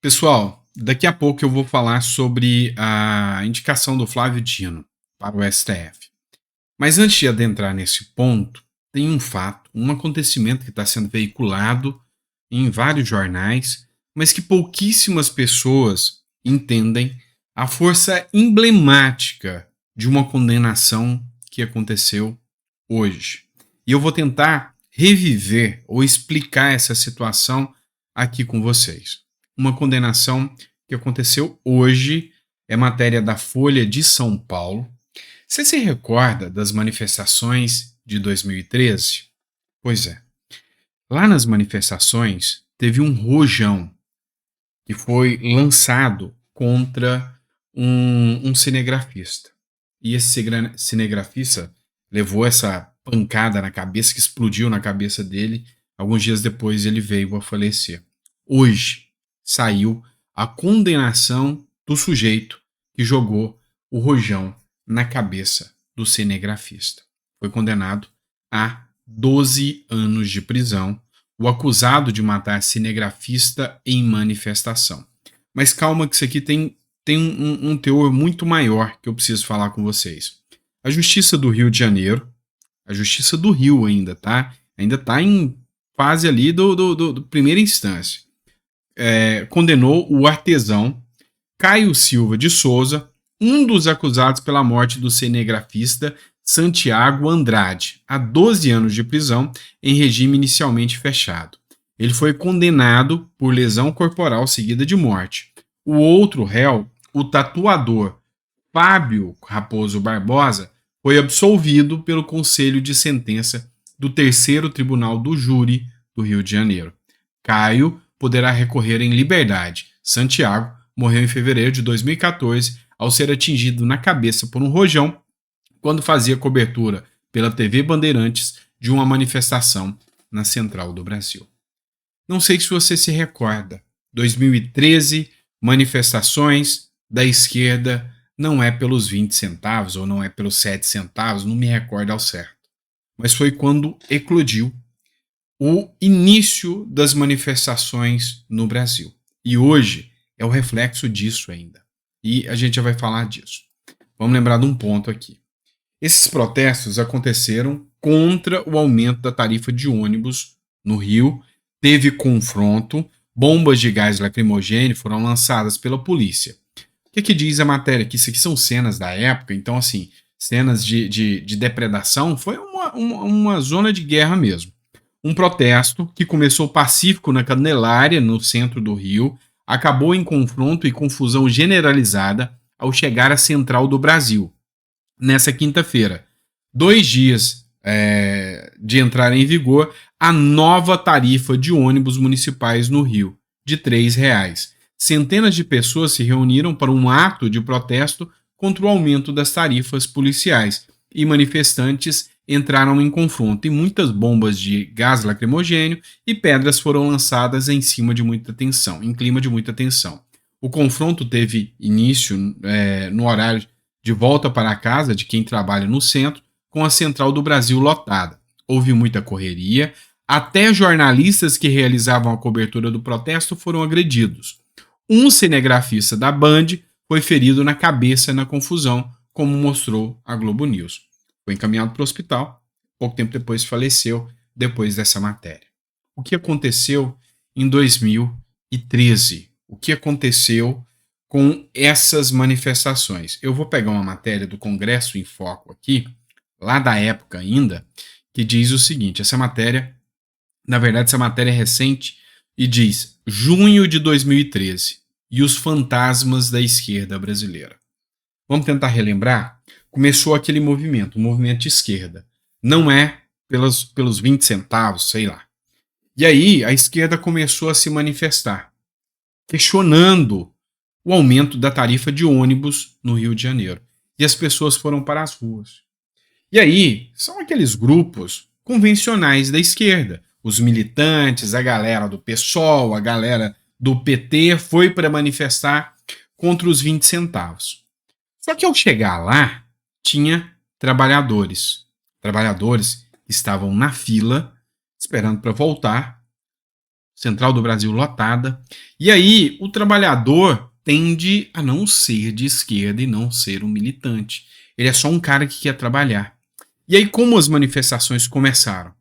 Pessoal, daqui a pouco eu vou falar sobre a indicação do Flávio Dino para o STF. Mas antes de adentrar nesse ponto, tem um fato, um acontecimento que está sendo veiculado em vários jornais, mas que pouquíssimas pessoas entendem a força emblemática de uma condenação que aconteceu hoje. E eu vou tentar reviver ou explicar essa situação aqui com vocês. Uma condenação que aconteceu hoje, é matéria da Folha de São Paulo. Você se recorda das manifestações de 2013? Pois é. Lá nas manifestações teve um rojão que foi lançado contra um cinegrafista. E esse cinegrafista levou essa pancada na cabeça, que explodiu na cabeça dele. Alguns dias depois ele veio a falecer. Hoje saiu a condenação do sujeito que jogou o rojão na cabeça do cinegrafista. Foi condenado a 12 anos de prisão, o acusado de matar cinegrafista em manifestação. Mas calma que isso aqui tem um teor muito maior que eu preciso falar com vocês. A Justiça do Rio de Janeiro, a Justiça do Rio ainda, tá? Ainda está em fase ali do primeira instância. Condenou o artesão Caio Silva de Souza, um dos acusados pela morte do cinegrafista Santiago Andrade, a 12 anos de prisão em regime inicialmente fechado. Ele foi condenado por lesão corporal seguida de morte. O outro réu, o tatuador Fábio Raposo Barbosa, foi absolvido pelo Conselho de Sentença do Terceiro Tribunal do Júri do Rio de Janeiro. Caio poderá recorrer em liberdade. Santiago morreu em fevereiro de 2014 ao ser atingido na cabeça por um rojão quando fazia cobertura pela TV Bandeirantes de uma manifestação na Central do Brasil. Não sei se você se recorda, 2013, manifestações da esquerda, não é pelos 20 centavos ou não é pelos 7 centavos, não me recordo ao certo. Mas foi quando eclodiu o início das manifestações no Brasil. E hoje é o reflexo disso ainda. E a gente já vai falar disso. Vamos lembrar de um ponto aqui. Esses protestos aconteceram contra o aumento da tarifa de ônibus no Rio. Teve confronto, bombas de gás lacrimogêneo foram lançadas pela polícia. O que diz a matéria? Que isso aqui são cenas da época, então assim, cenas de depredação, foi uma zona de guerra mesmo. Um protesto que começou pacífico na Candelária, no centro do Rio, acabou em confronto e confusão generalizada ao chegar à Central do Brasil, nessa quinta-feira. 2 dias de entrar em vigor a nova tarifa de ônibus municipais no Rio, de R$ 3,00. Centenas de pessoas se reuniram para um ato de protesto contra o aumento das tarifas policiais e manifestantes entraram em confronto e muitas bombas de gás lacrimogêneo e pedras foram lançadas em clima de muita tensão. O confronto teve início no horário de volta para casa de quem trabalha no centro, com a Central do Brasil lotada. Houve muita correria, até jornalistas que realizavam a cobertura do protesto foram agredidos. Um cinegrafista da Band foi ferido na cabeça na confusão, como mostrou a Globo News. Foi encaminhado para o hospital, pouco tempo depois faleceu, depois dessa matéria. O que aconteceu em 2013? O que aconteceu com essas manifestações? Eu vou pegar uma matéria do Congresso em Foco aqui, lá da época ainda, que diz o seguinte, essa matéria é recente e diz junho de 2013 e os fantasmas da esquerda brasileira. Vamos tentar relembrar? Começou aquele movimento, um movimento de esquerda. Não é pelos 20 centavos, sei lá. E aí a esquerda começou a se manifestar, questionando o aumento da tarifa de ônibus no Rio de Janeiro. E as pessoas foram para as ruas. E aí são aqueles grupos convencionais da esquerda. Os militantes, a galera do PSOL, a galera do PT foi para manifestar contra os 20 centavos. Só que ao chegar lá, tinha trabalhadores. Trabalhadores que estavam na fila, esperando para voltar, Central do Brasil lotada. E aí o trabalhador tende a não ser de esquerda e não ser um militante. Ele é só um cara que quer trabalhar. E aí, como as manifestações começaram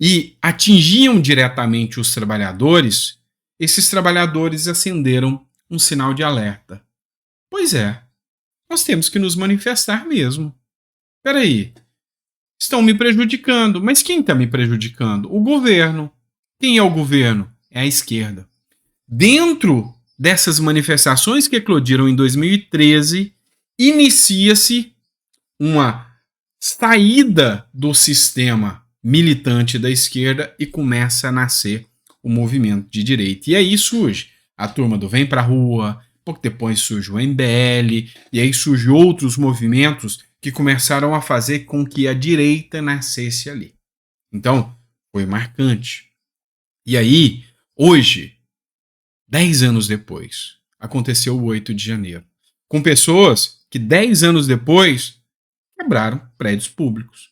e atingiam diretamente os trabalhadores, esses trabalhadores acenderam um sinal de alerta. Pois é, nós temos que nos manifestar mesmo. Espera aí, estão me prejudicando. Mas quem está me prejudicando? O governo. Quem é o governo? É a esquerda. Dentro dessas manifestações que eclodiram em 2013, inicia-se uma saída do sistema militante da esquerda e começa a nascer o movimento de direita. E aí surge a turma do Vem Pra Rua, pouco depois surge o MBL, e aí surgem outros movimentos que começaram a fazer com que a direita nascesse ali. Então, foi marcante. E aí, hoje, 10 anos depois, aconteceu o 8 de janeiro, com pessoas que 10 anos depois quebraram prédios públicos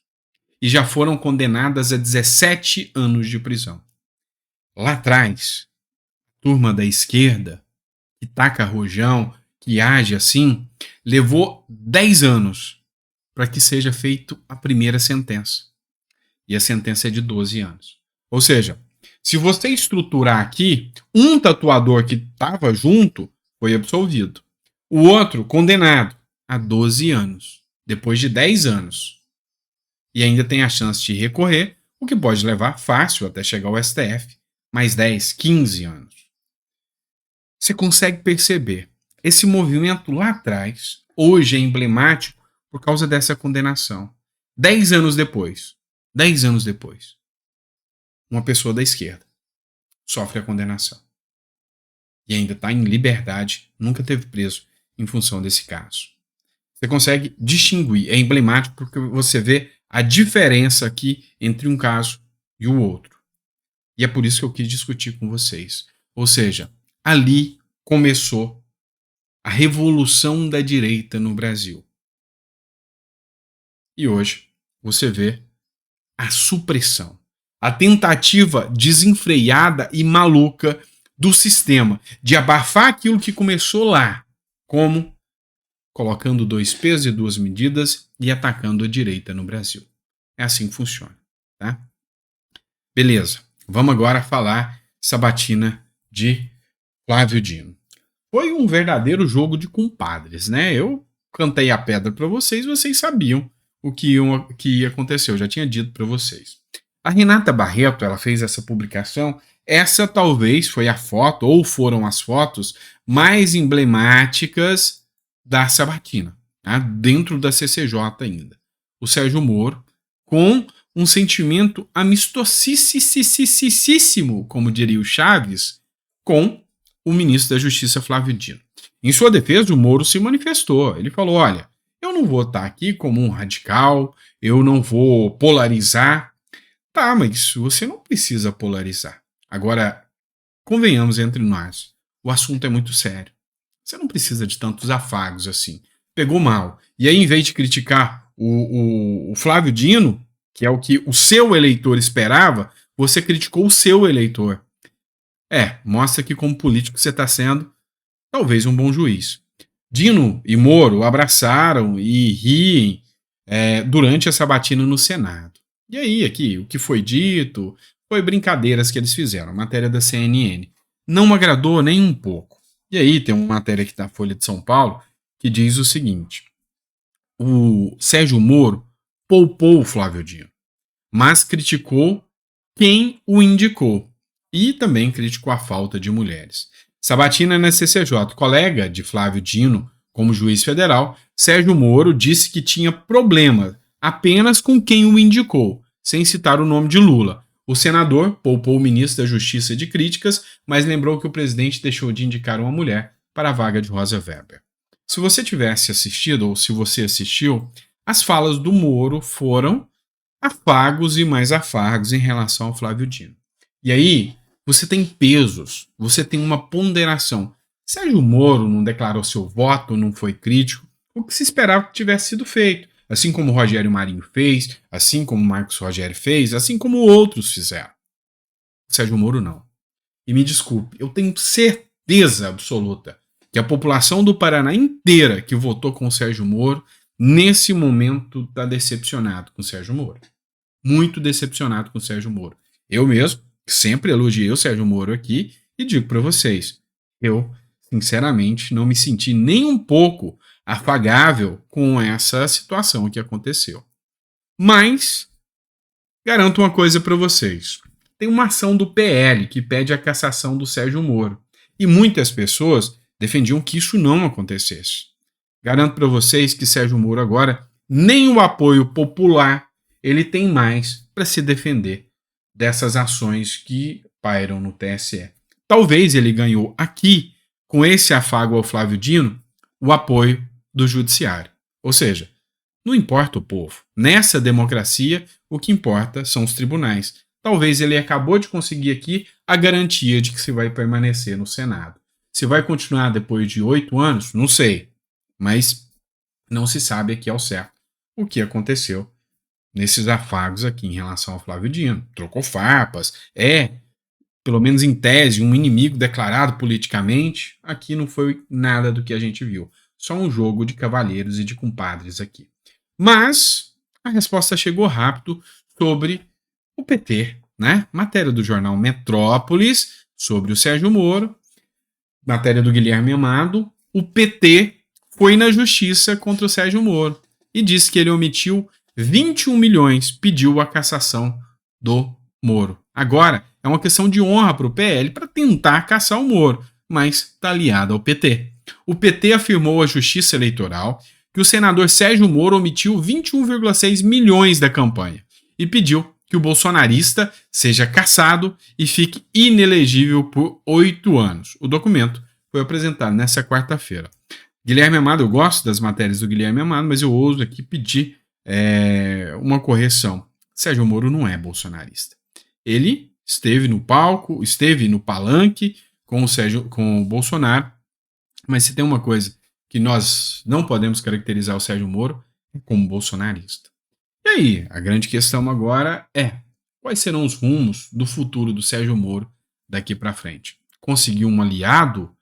e já foram condenadas a 17 anos de prisão. Lá atrás, turma da esquerda, que taca rojão, que age assim, levou 10 anos para que seja feita a primeira sentença. E a sentença é de 12 anos. Ou seja, se você estruturar aqui, um tatuador que estava junto foi absolvido. O outro condenado a 12 anos, depois de 10 anos. E ainda tem a chance de recorrer, o que pode levar fácil até chegar ao STF, mais 10, 15 anos. Você consegue perceber, esse movimento lá atrás, hoje é emblemático por causa dessa condenação. 10 anos depois, uma pessoa da esquerda sofre a condenação. E ainda está em liberdade, nunca teve preso em função desse caso. Você consegue distinguir, é emblemático porque você vê a diferença aqui entre um caso e o outro. E é por isso que eu quis discutir com vocês. Ou seja, ali começou a revolução da direita no Brasil. E hoje você vê a supressão, a tentativa desenfreada e maluca do sistema de abafar aquilo que começou lá, como colocando 2 pesos e 2 medidas e atacando a direita no Brasil. É assim que funciona, tá? Beleza, vamos agora falar sabatina de Flávio Dino. Foi um verdadeiro jogo de compadres, né? Eu cantei a pedra para vocês, vocês sabiam o que ia acontecer, eu já tinha dito para vocês. A Renata Barreto, ela fez essa publicação, essa talvez foi a foto, ou foram as fotos, mais emblemáticas da sabatina, tá? Dentro da CCJ ainda. O Sérgio Moro, com um sentimento amistosíssimo, como diria o Chaves, com o ministro da Justiça, Flávio Dino. Em sua defesa, o Moro se manifestou. Ele falou, olha, eu não vou estar aqui como um radical, eu não vou polarizar. Tá, mas você não precisa polarizar. Agora, convenhamos entre nós, o assunto é muito sério. Você não precisa de tantos afagos assim. Pegou mal. E aí, em vez de criticar o Flávio Dino, que é o que o seu eleitor esperava, você criticou o seu eleitor. Mostra que como político você está sendo talvez um bom juiz. Dino e Moro abraçaram e riem durante a sabatina no Senado. E aí, aqui, o que foi dito foi brincadeiras que eles fizeram, matéria da CNN. Não me agradou nem um pouco. E aí tem uma matéria aqui da Folha de São Paulo que diz o seguinte: o Sérgio Moro poupou o Flávio Dino, mas criticou quem o indicou e também criticou a falta de mulheres. Sabatina na CCJ, colega de Flávio Dino como juiz federal, Sérgio Moro disse que tinha problema apenas com quem o indicou, sem citar o nome de Lula. O senador poupou o ministro da Justiça de críticas, mas lembrou que o presidente deixou de indicar uma mulher para a vaga de Rosa Weber. Se você tivesse assistido, ou se você assistiu, as falas do Moro foram afagos e mais afagos em relação ao Flávio Dino. E aí, você tem pesos, você tem uma ponderação. Sérgio Moro não declarou seu voto, não foi crítico, o que se esperava que tivesse sido feito. Assim como o Rogério Marinho fez, assim como o Marcos Rogério fez, assim como outros fizeram. Sérgio Moro não. E me desculpe, eu tenho certeza absoluta que a população do Paraná inteira que votou com o Sérgio Moro, nesse momento está decepcionado com o Sérgio Moro. Muito decepcionado com o Sérgio Moro. Eu mesmo sempre elogiei o Sérgio Moro aqui e digo para vocês, eu sinceramente não me senti nem um pouco afagável com essa situação que aconteceu. Mas garanto uma coisa para vocês. Tem uma ação do PL que pede a cassação do Sérgio Moro. E muitas pessoas defendiam que isso não acontecesse. Garanto para vocês que Sérgio Moro agora nem o apoio popular ele tem mais para se defender dessas ações que pairam no TSE. Talvez ele ganhou aqui, com esse afago ao Flávio Dino, o apoio do judiciário. Ou seja, não importa o povo. Nessa democracia, o que importa são os tribunais. Talvez ele acabou de conseguir aqui a garantia de que se vai permanecer no Senado. Se vai continuar depois de 8 anos, não sei. Mas não se sabe aqui ao certo o que aconteceu nesses afagos aqui em relação ao Flávio Dino. Trocou farpas, pelo menos em tese, um inimigo declarado politicamente. Aqui não foi nada do que a gente viu. Só um jogo de cavalheiros e de compadres aqui. Mas a resposta chegou rápido sobre o PT, né? Matéria do jornal Metrópolis sobre o Sérgio Moro, matéria do Guilherme Amado. O PT foi na justiça contra o Sérgio Moro e disse que ele omitiu 21 milhões, pediu a cassação do Moro. Agora, é uma questão de honra para o PL para tentar caçar o Moro, mas está aliado ao PT. O PT afirmou à Justiça Eleitoral que o senador Sérgio Moro omitiu 21,6 milhões da campanha e pediu que o bolsonarista seja cassado e fique inelegível por 8 anos. O documento foi apresentado nesta quarta-feira. Guilherme Amado, eu gosto das matérias do Guilherme Amado, mas eu ouso aqui pedir uma correção. Sérgio Moro não é bolsonarista. Ele esteve no palco, esteve no palanque com o Bolsonaro, mas se tem uma coisa que nós não podemos caracterizar o Sérgio Moro é como bolsonarista. E aí, a grande questão agora é: quais serão os rumos do futuro do Sérgio Moro daqui para frente? Conseguiu um aliado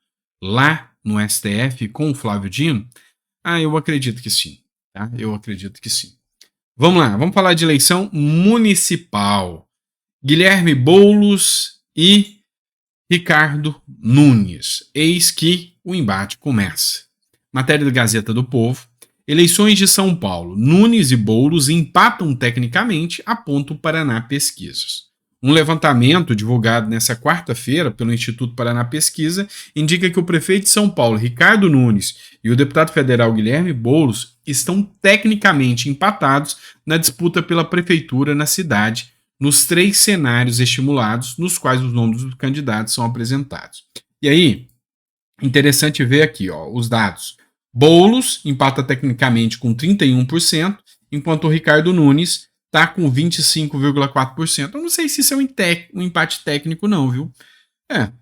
lá no STF com o Flávio Dino? Eu acredito que sim. Tá? Eu acredito que sim. Vamos lá, vamos falar de eleição municipal. Guilherme Boulos e Ricardo Nunes. Eis que o embate começa. Matéria da Gazeta do Povo. Eleições de São Paulo. Nunes e Boulos empatam tecnicamente, aponta o Paraná Pesquisas. Um levantamento divulgado nesta quarta-feira pelo Instituto Paraná Pesquisa indica que o prefeito de São Paulo, Ricardo Nunes, e o deputado federal Guilherme Boulos estão tecnicamente empatados na disputa pela prefeitura na cidade, nos 3 cenários estimulados, nos quais os nomes dos candidatos são apresentados. E aí, interessante ver aqui os dados. Boulos empata tecnicamente com 31%, enquanto o Ricardo Nunes está com 25,4%. Eu não sei se isso é um empate técnico não, viu?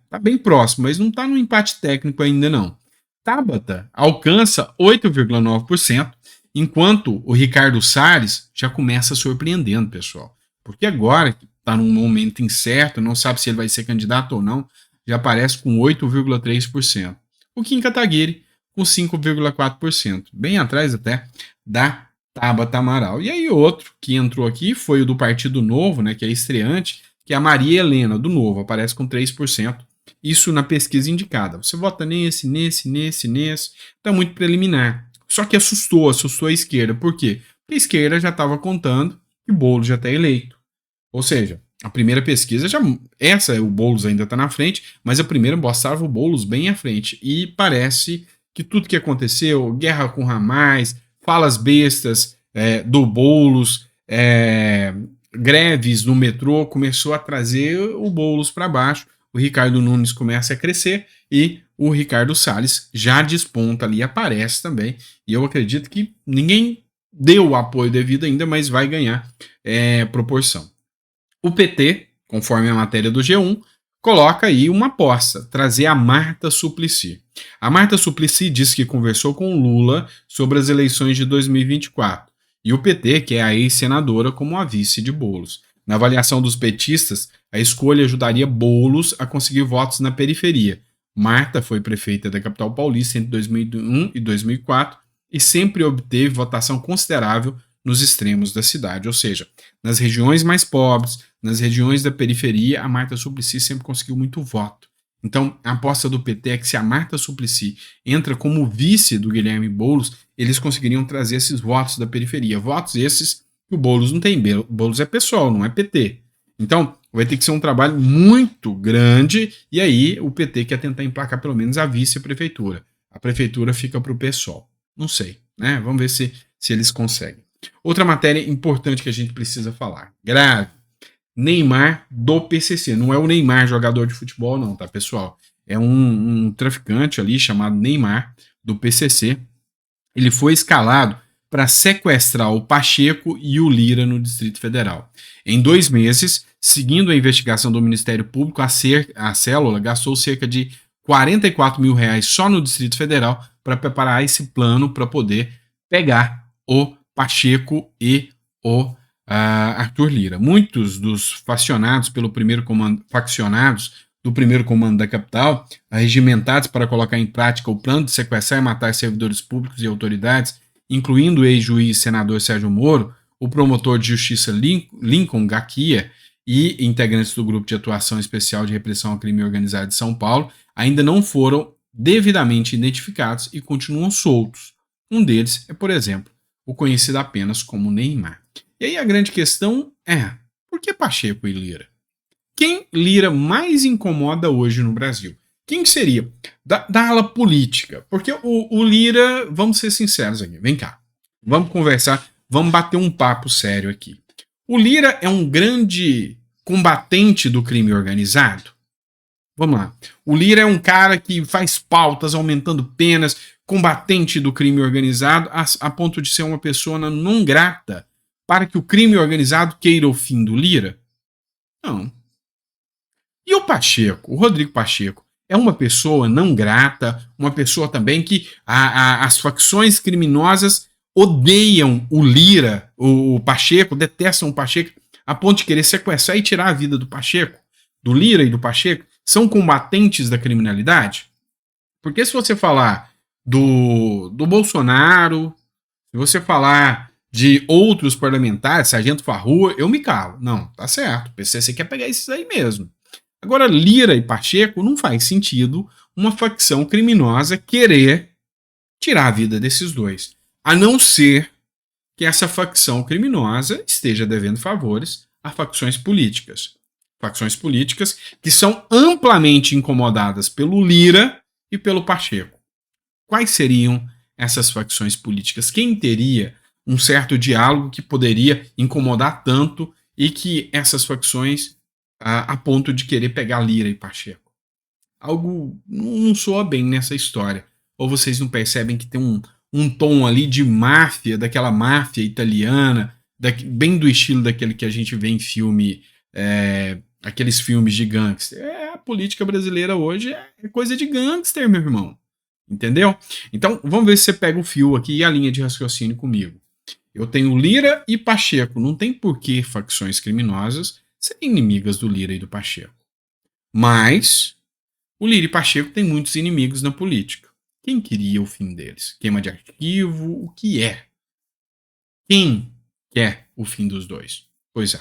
Tá bem próximo, mas não está no empate técnico ainda não. Tabata alcança 8,9%, enquanto o Ricardo Salles já começa surpreendendo, pessoal. Porque agora, que está num momento incerto, não sabe se ele vai ser candidato ou não, já aparece com 8,3%. O Kim Kataguiri com 5,4%, bem atrás até da Tabata Amaral. E aí outro que entrou aqui foi o do Partido Novo, né, que é estreante, que é a Maria Helena, do Novo, aparece com 3%. Isso na pesquisa indicada. Você vota nesse, está muito preliminar. Só que assustou a esquerda. Por quê? Porque a esquerda já estava contando que o Boulos já está eleito. Ou seja, a primeira pesquisa o Boulos ainda está na frente, mas a primeira mostrava o Boulos bem à frente. E parece que tudo que aconteceu, guerra com Ramais, falas bestas do Boulos, greves no metrô, começou a trazer o Boulos para baixo. O Ricardo Nunes começa a crescer e o Ricardo Salles já desponta ali, aparece também. E eu acredito que ninguém deu o apoio devido ainda, mas vai ganhar proporção. O PT, conforme a matéria do G1, coloca aí uma aposta, trazer a Marta Suplicy. A Marta Suplicy disse que conversou com o Lula sobre as eleições de 2024 e o PT quer a ex-senadora como a vice de Boulos. Na avaliação dos petistas, a escolha ajudaria Boulos a conseguir votos na periferia. Marta foi prefeita da capital paulista entre 2001 e 2004 e sempre obteve votação considerável nos extremos da cidade, ou seja, nas regiões mais pobres, nas regiões da periferia, a Marta Suplicy sempre conseguiu muito voto. Então, a aposta do PT é que se a Marta Suplicy entra como vice do Guilherme Boulos, eles conseguiriam trazer esses votos da periferia. Votos esses que o Boulos não tem. Boulos é PSOL, não é PT. Então, vai ter que ser um trabalho muito grande e aí o PT quer tentar emplacar pelo menos a vice-prefeitura. A prefeitura fica para o PSOL. Não sei, né? Vamos ver se eles conseguem. Outra matéria importante que a gente precisa falar. Grave. Neymar do PCC. Não é o Neymar jogador de futebol não, tá, pessoal? É um traficante ali chamado Neymar do PCC. Ele foi escalado para sequestrar o Pacheco e o Lira no Distrito Federal. Em 2 meses, seguindo a investigação do Ministério Público, a célula gastou cerca de R$44 mil só no Distrito Federal para preparar esse plano para poder pegar o Pacheco e o Arthur Lira. Muitos dos faccionados do primeiro comando da capital, arregimentados para colocar em prática o plano de sequestrar e matar servidores públicos e autoridades, incluindo o ex-juiz e senador Sérgio Moro, o promotor de justiça Lincoln Gaquia e integrantes do Grupo de Atuação Especial de Repressão ao Crime Organizado de São Paulo, ainda não foram devidamente identificados e continuam soltos. Um deles é, por exemplo, o conhecido apenas como Neymar. E aí a grande questão é, por que Pacheco e Lira? Quem Lira mais incomoda hoje no Brasil? Quem seria? Da ala política. Porque o Lira, vamos ser sinceros aqui, vem cá. Vamos conversar, vamos bater um papo sério aqui. O Lira é um grande combatente do crime organizado? Vamos lá. O Lira é um cara que faz pautas aumentando penas, combatente do crime organizado, a ponto de ser uma pessoa não grata para que o crime organizado queira o fim do Lira? Não. E o Pacheco, o Rodrigo Pacheco, é uma pessoa não grata, uma pessoa também que as facções criminosas odeiam o Lira, o Pacheco, detestam o Pacheco, a ponto de querer sequestrar e tirar a vida do Pacheco, do Lira e do Pacheco. São combatentes da criminalidade? Porque se você falar do Bolsonaro, se você falar de outros parlamentares, Sargento Farrua, eu me calo. Não, tá certo, o PCC quer pegar esses aí mesmo. Agora, Lira e Pacheco não faz sentido uma facção criminosa querer tirar a vida desses dois. A não ser que essa facção criminosa esteja devendo favores a facções políticas. Facções políticas que são amplamente incomodadas pelo Lira e pelo Pacheco. Quais seriam essas facções políticas? Quem teria um certo diálogo que poderia incomodar tanto e que essas facções a ponto de querer pegar Lira e Pacheco? Algo não soa bem nessa história. Ou vocês não percebem que tem um tom ali de máfia, daquela máfia italiana, bem do estilo daquele que a gente vê em filme, aqueles filmes de gangster. A política brasileira hoje é coisa de gangster, meu irmão. Entendeu? Então, vamos ver se você pega o fio aqui e a linha de raciocínio comigo. Eu tenho Lira e Pacheco. Não tem por que facções criminosas serem inimigas do Lira e do Pacheco. Mas o Lira e Pacheco têm muitos inimigos na política. Quem queria o fim deles? Queima de arquivo? O que é? Quem quer o fim dos dois? Pois é.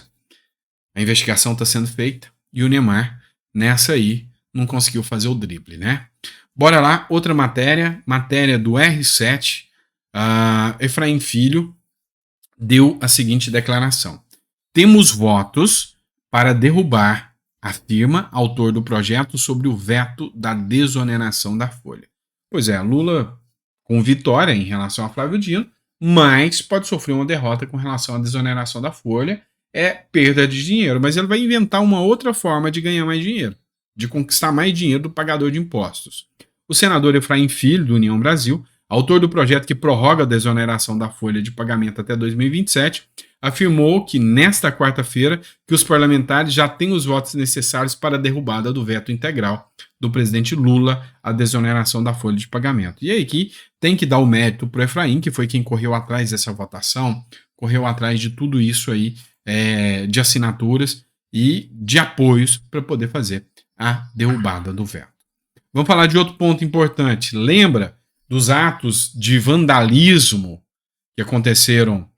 A investigação está sendo feita e o Neymar, nessa aí, não conseguiu fazer o drible, né? Bora lá, outra matéria do R7. Efraim Filho deu a seguinte declaração: temos votos para derrubar, afirma autor do projeto sobre o veto da desoneração da Folha. Pois é, Lula com vitória em relação a Flávio Dino, mas pode sofrer uma derrota com relação à desoneração da Folha, é perda de dinheiro, mas ele vai inventar uma outra forma de ganhar mais dinheiro, de conquistar mais dinheiro do pagador de impostos. O senador Efraim Filho, do União Brasil, autor do projeto que prorroga a desoneração da folha de pagamento até 2027, afirmou que nesta quarta-feira que os parlamentares já têm os votos necessários para a derrubada do veto integral do presidente Lula à desoneração da folha de pagamento. E aí que tem que dar o mérito para o Efraim, que foi quem correu atrás dessa votação, correu atrás de tudo isso aí de assinaturas e de apoios para poder fazer a derrubada do veto. Vamos falar de outro ponto importante. Lembra dos atos de vandalismo que aconteceram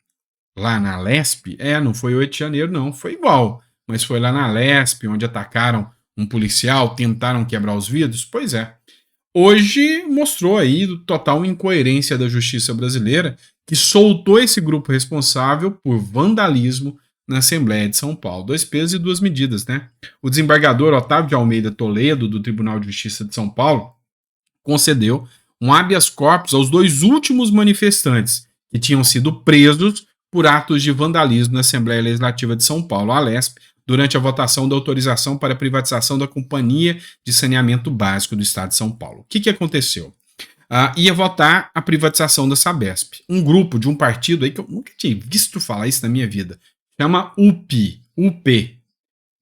lá na Lesp? Não foi 8 de janeiro, não, foi igual. Mas foi lá na Lesp, onde atacaram um policial, tentaram quebrar os vidros? Pois é. Hoje mostrou aí total incoerência da justiça brasileira, que soltou esse grupo responsável por vandalismo na Assembleia de São Paulo. 2 pesos e 2 medidas, né? O desembargador Otávio de Almeida Toledo, do Tribunal de Justiça de São Paulo, concedeu um habeas corpus aos 2 últimos manifestantes que tinham sido presos por atos de vandalismo na Assembleia Legislativa de São Paulo, a Lesp, durante a votação da autorização para a privatização da Companhia de Saneamento Básico do Estado de São Paulo. O que aconteceu? Ia votar a privatização da Sabesp. Um grupo de um partido aí que eu nunca tinha visto falar isso na minha vida, chama UP.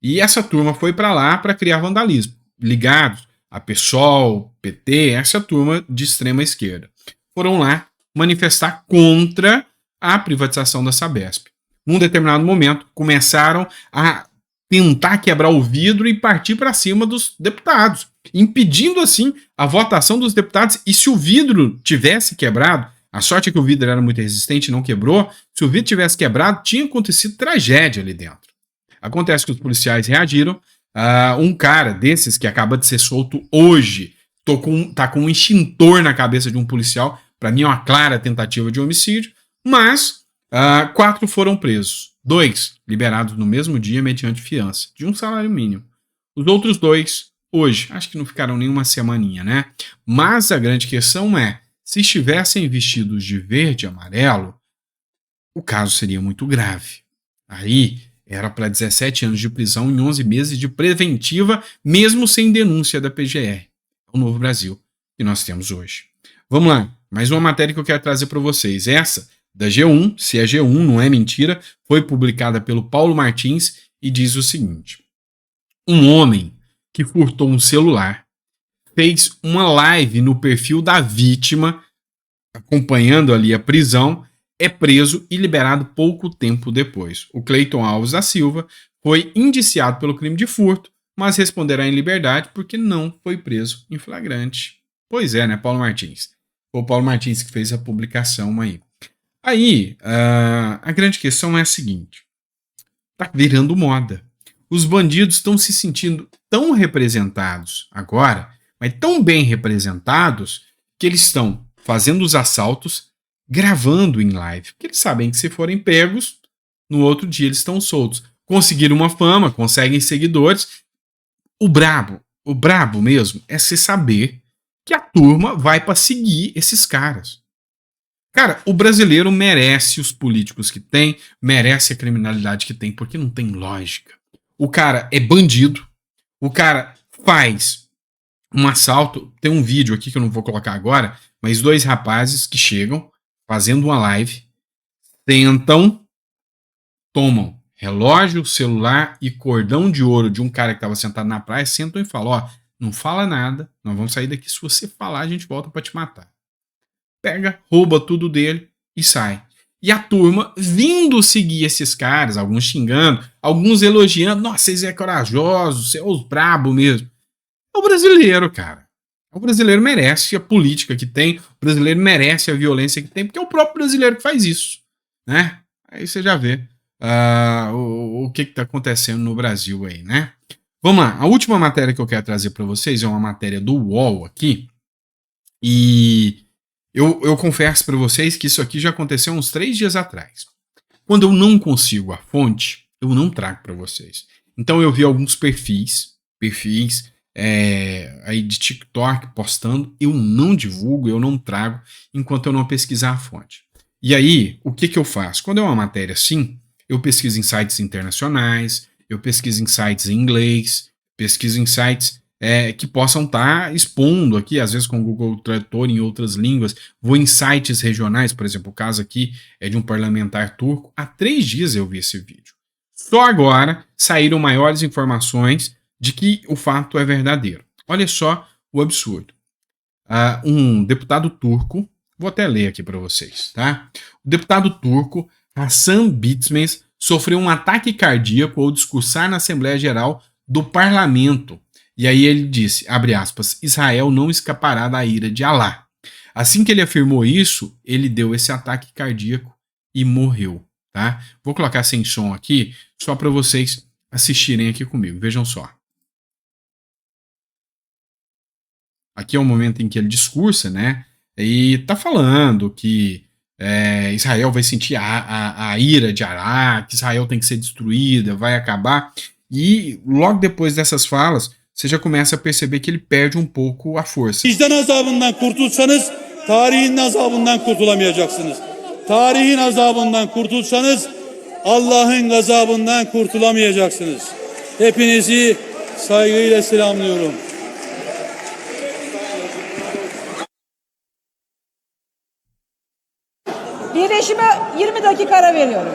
E essa turma foi para lá para criar vandalismo, ligados a PSOL, PT, essa turma de extrema esquerda. Foram lá manifestar contra a privatização da Sabesp. Num determinado momento, começaram a tentar quebrar o vidro e partir para cima dos deputados, impedindo assim a votação dos deputados. E se o vidro tivesse quebrado, a sorte é que o vidro era muito resistente e não quebrou, se o vidro tivesse quebrado, tinha acontecido tragédia ali dentro. Acontece que os policiais reagiram, um cara desses que acaba de ser solto hoje, tá com um extintor na cabeça de um policial, para mim é uma clara tentativa de homicídio, mas 4 foram presos. 2 liberados no mesmo dia mediante fiança, de um salário mínimo. Os outros 2, hoje, acho que não ficaram nem uma semaninha, né? Mas a grande questão é, se estivessem vestidos de verde e amarelo, o caso seria muito grave. Aí era para 17 anos de prisão e 11 meses de preventiva, mesmo sem denúncia da PGR. É o novo Brasil que nós temos hoje. Vamos lá, mais uma matéria que eu quero trazer para vocês. Essa da G1, se é G1, não é mentira, foi publicada pelo Paulo Martins e diz o seguinte: um homem que furtou um celular fez uma live no perfil da vítima, acompanhando ali a prisão, é preso e liberado pouco tempo depois. O Cleiton Alves da Silva foi indiciado pelo crime de furto, mas responderá em liberdade porque não foi preso em flagrante. Pois é, né, Paulo Martins? Foi o Paulo Martins que fez a publicação aí. Aí, a grande questão é a seguinte: tá virando moda. Os bandidos estão se sentindo tão representados agora, mas tão bem representados, que eles estão fazendo os assaltos, gravando em live. Porque eles sabem que se forem pegos, no outro dia eles estão soltos. Conseguiram uma fama, conseguem seguidores. O brabo mesmo, é se saber que a turma vai para seguir esses caras. Cara, o brasileiro merece os políticos que tem, merece a criminalidade que tem, porque não tem lógica. O cara é bandido, o cara faz um assalto. Tem um vídeo aqui que eu não vou colocar agora, mas 2 rapazes que chegam fazendo uma live, tentam, tomam relógio, celular e cordão de ouro de um cara que estava sentado na praia, sentam e falam: ó, não fala nada, nós vamos sair daqui, se você falar a gente volta para te matar. Pega, rouba tudo dele e sai. E a turma vindo seguir esses caras, alguns xingando, alguns elogiando. Nossa, vocês é corajosos, vocês é os brabo mesmo. É o brasileiro, cara. O brasileiro merece a política que tem, o brasileiro merece a violência que tem, porque é o próprio brasileiro que faz isso, né? Aí você já vê o que está acontecendo no Brasil aí, né? Vamos lá, a última matéria que eu quero trazer para vocês é uma matéria do UOL aqui, e eu confesso para vocês que isso aqui já aconteceu uns 3 dias atrás. Quando eu não consigo a fonte, eu não trago para vocês. Então eu vi alguns perfis aí de TikTok postando, eu não divulgo, eu não trago enquanto eu não pesquisar a fonte. E aí, o que eu faço? Quando é uma matéria assim, eu pesquiso em sites internacionais, eu pesquiso em sites em inglês, pesquiso em sites que possam estar expondo aqui, às vezes com o Google Tradutor em outras línguas, vou em sites regionais, por exemplo, o caso aqui é de um parlamentar turco. Há 3 dias eu vi esse vídeo. Só agora saíram maiores informações de que o fato é verdadeiro. Olha só o absurdo. Um deputado turco, vou até ler aqui para vocês, tá? O deputado turco Hasan Bitmez sofreu um ataque cardíaco ao discursar na Assembleia Geral do Parlamento. E aí ele disse, abre aspas, Israel não escapará da ira de Alá. Assim que ele afirmou isso, ele deu esse ataque cardíaco e morreu, tá? Vou colocar sem som aqui, só para vocês assistirem aqui comigo. Vejam só. Aqui é o momento em que ele discursa, né? E tá falando que Israel vai sentir a ira de Ará, que Israel tem que ser destruída, vai acabar. E logo depois dessas falas, você já começa a perceber que ele perde um pouco a força. Vicdan azabından kurtulsanız tarihin azabından kurtulamayacaksınız. Tarihin azabından kurtulsanız Allah'ın gazabından kurtulamayacaksınız. Hepinizi saygıyla selamlıyorum. Birleşime 20 dakika ara veriyorum.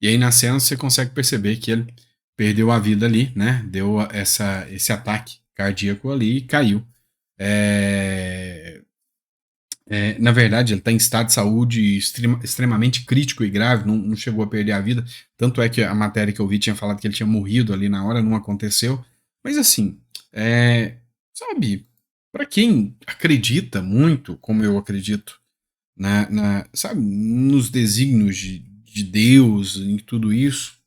E aí na cena você consegue perceber que ele perdeu a vida ali, né? Deu esse ataque cardíaco ali e caiu. Na verdade, ele está em estado de saúde extremamente crítico e grave, não chegou a perder a vida. Tanto é que a matéria que eu vi tinha falado que ele tinha morrido ali na hora, não aconteceu. Mas assim, sabe, para quem acredita muito, como eu acredito, sabe, nos desígnios de Deus, em tudo isso,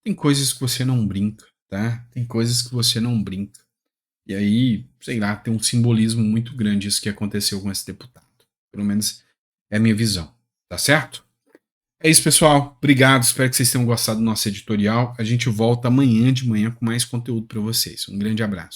tem coisas que você não brinca, tá? Tem coisas que você não brinca. E aí, sei lá, tem um simbolismo muito grande isso que aconteceu com esse deputado. Pelo menos é a minha visão, tá certo? É isso, pessoal. Obrigado, espero que vocês tenham gostado do nosso editorial. A gente volta amanhã de manhã com mais conteúdo para vocês. Um grande abraço.